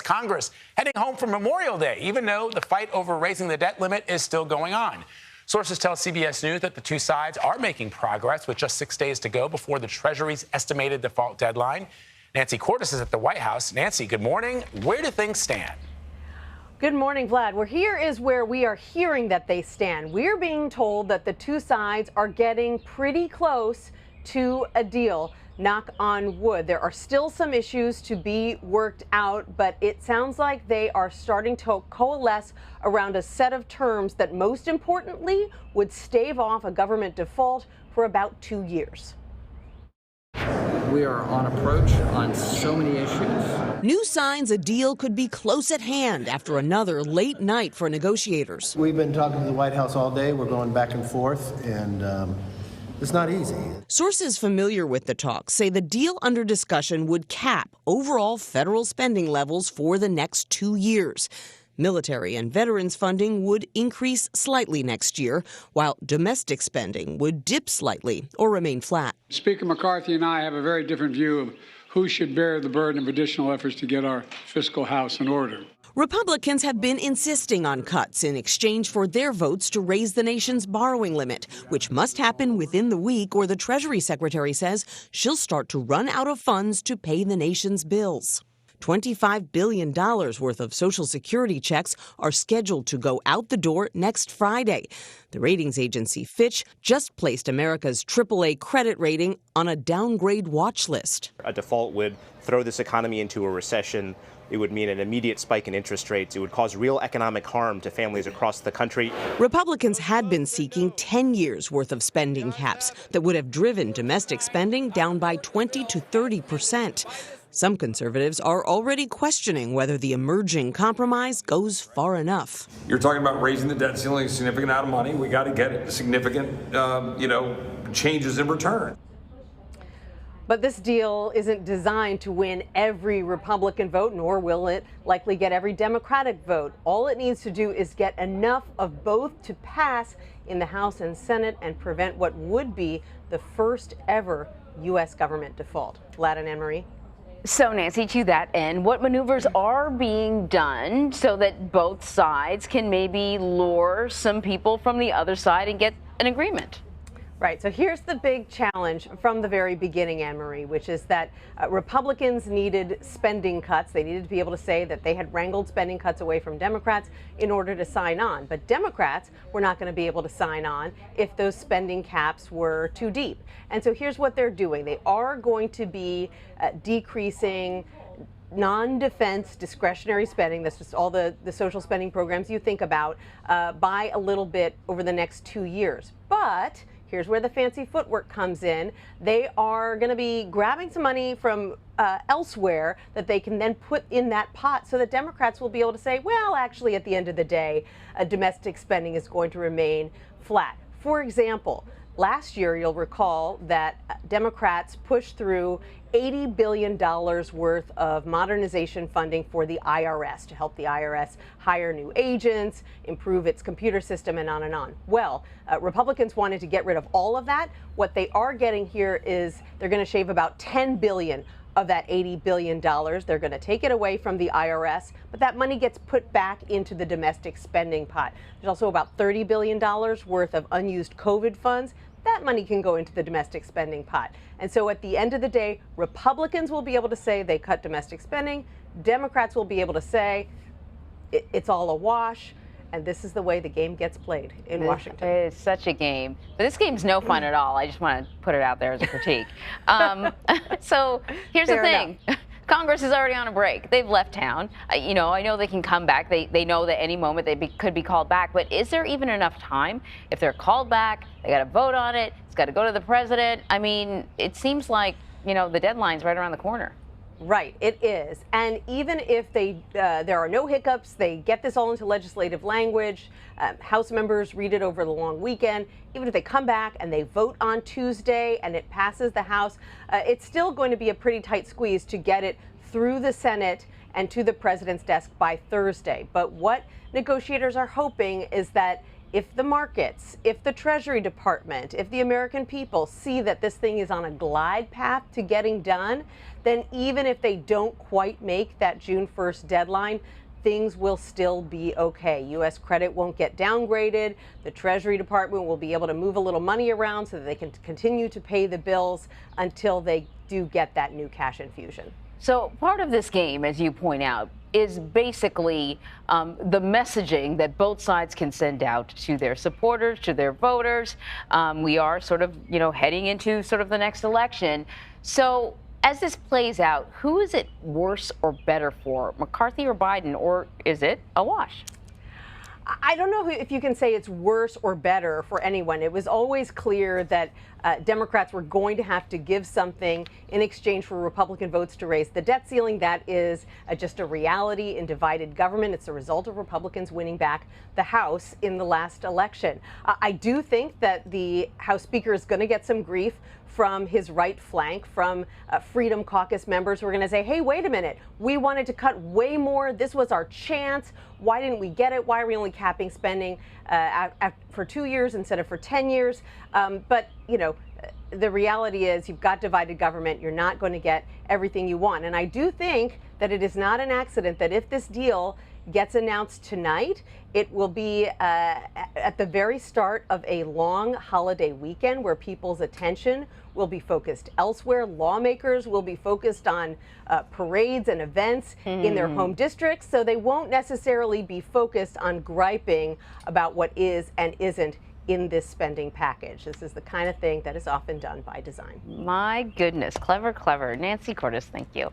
Congress heading home for Memorial Day, even though the fight over raising the debt limit is still going on. Sources tell CBS News that the two sides are making progress with just 6 days to go before the Treasury's estimated default deadline. Nancy Cordes is at the White House. Nancy, good morning. Where do things stand? Good morning, Vlad. Well, here is where we are hearing that they stand. We're being told that the two sides are getting pretty close to a deal. Knock on wood. There are still some issues to be worked out, but it sounds like they are starting to coalesce around a set of terms that most importantly would stave off a government default for about 2 years. We are on approach on so many issues. New signs a deal could be close at hand after another late night for negotiators. We've been talking to the White House all day. We're going back and forth, and it's not easy. Sources familiar with the talks say the deal under discussion would cap overall federal spending levels for the next 2 years. Military and veterans funding would increase slightly next year, while domestic spending would dip slightly or remain flat. Speaker McCarthy and I have a very different view of who should bear the burden of additional efforts to get our fiscal house in order. Republicans have been insisting on cuts in exchange for their votes to raise the nation's borrowing limit, which must happen within the week, or the Treasury Secretary says she'll start to run out of funds to pay the nation's bills. $25 billion worth of Social Security checks are scheduled to go out the door next Friday. The ratings agency Fitch just placed America's AAA credit rating on a downgrade watch list. A default would throw this economy into a recession. It would mean an immediate spike in interest rates. It would cause real economic harm to families across the country. Republicans had been seeking 10 years worth of spending caps that would have driven domestic spending down by 20 to 30%. Some conservatives are already questioning whether the emerging compromise goes far enough. You're talking about raising the debt ceiling a significant amount of money. We got to get significant, changes in return. But this deal isn't designed to win every Republican vote, nor will it likely get every Democratic vote. All it needs to do is get enough of both to pass in the House and Senate and prevent what would be the first ever U.S. government default. Vlad and Anne-Marie. So, Nancy, to that end, what maneuvers are being done so that both sides can maybe lure some people from the other side and get an agreement? Right. So here's the big challenge from the very beginning, Anne-Marie, which is that Republicans needed spending cuts. They needed to be able to say that they had wrangled spending cuts away from Democrats in order to sign on. But Democrats were not going to be able to sign on if those spending caps were too deep. And so here's what they're doing. They are going to be decreasing non-defense discretionary spending, that's just all the social spending programs you think about, by a little bit over the next 2 years. But here's where the fancy footwork comes in. They are going to be grabbing some money from elsewhere that they can then put in that pot so that Democrats will be able to say, well, actually, at the end of the day, domestic spending is going to remain flat. For example, last year, you'll recall that Democrats pushed through $80 billion worth of modernization funding for the IRS to help the IRS hire new agents, improve its computer system, and on and on. Well, Republicans wanted to get rid of all of that. What they are getting here is they're going to shave about $10 billion of that $80 billion. They're going to take it away from the IRS, but that money gets put back into the domestic spending pot. There's also about $30 billion worth of unused COVID funds. That money can go into the domestic spending pot. And so at the end of the day, Republicans will be able to say they cut domestic spending. Democrats will be able to say it's all a wash. And this is the way the game gets played in Washington. It's such a game. But this game's no fun at all. I just want to put it out there as a critique. So here's the thing. Congress is already on a break. They've left town. I know they can come back. They know that any moment they could be called back. But is there even enough time? If they're called back, they got to vote on it. It's got to go to the president. I mean, it seems like, the deadline's right around the corner. Right, it is. And even if there are no hiccups, they get this all into legislative language, House members read it over the long weekend, even if they come back and they vote on Tuesday and it passes the House, it's still going to be a pretty tight squeeze to get it through the Senate and to the president's desk by Thursday. But what negotiators are hoping is that if the markets, if the Treasury Department, if the American people see that this thing is on a glide path to getting done, then even if they don't quite make that June 1st deadline, things will still be okay. U.S. credit won't get downgraded. The Treasury Department will be able to move a little money around so that they can continue to pay the bills until they do get that new cash infusion. So part of this game, as you point out, is basically the messaging that both sides can send out to their supporters, to their voters. We are sort of, heading into sort of the next election. So as this plays out, who is it worse or better for, McCarthy or Biden, or is it a wash? I don't know if you can say it's worse or better for anyone. It was always clear that Democrats were going to have to give something in exchange for Republican votes to raise the debt ceiling. That is just a reality in divided government. It's a result of Republicans winning back the House in the last election. I do think that the House Speaker is going to get some grief from his right flank, from Freedom Caucus members who are going to say, hey, wait a minute, we wanted to cut way more. This was our chance. Why didn't we get it? Why are we only capping spending for 2 years instead of for 10 years? But, the reality is you've got divided government. You're not going to get everything you want. And I do think that it is not an accident that if this deal gets announced tonight, it will be at the very start of a long holiday weekend where people's attention will be focused elsewhere. Lawmakers will be focused on parades and events in their home districts, so they won't necessarily be focused on griping about what is and isn't in this spending package. This is the kind of thing that is often done by design. My goodness, clever, clever. Nancy Cordes, thank you.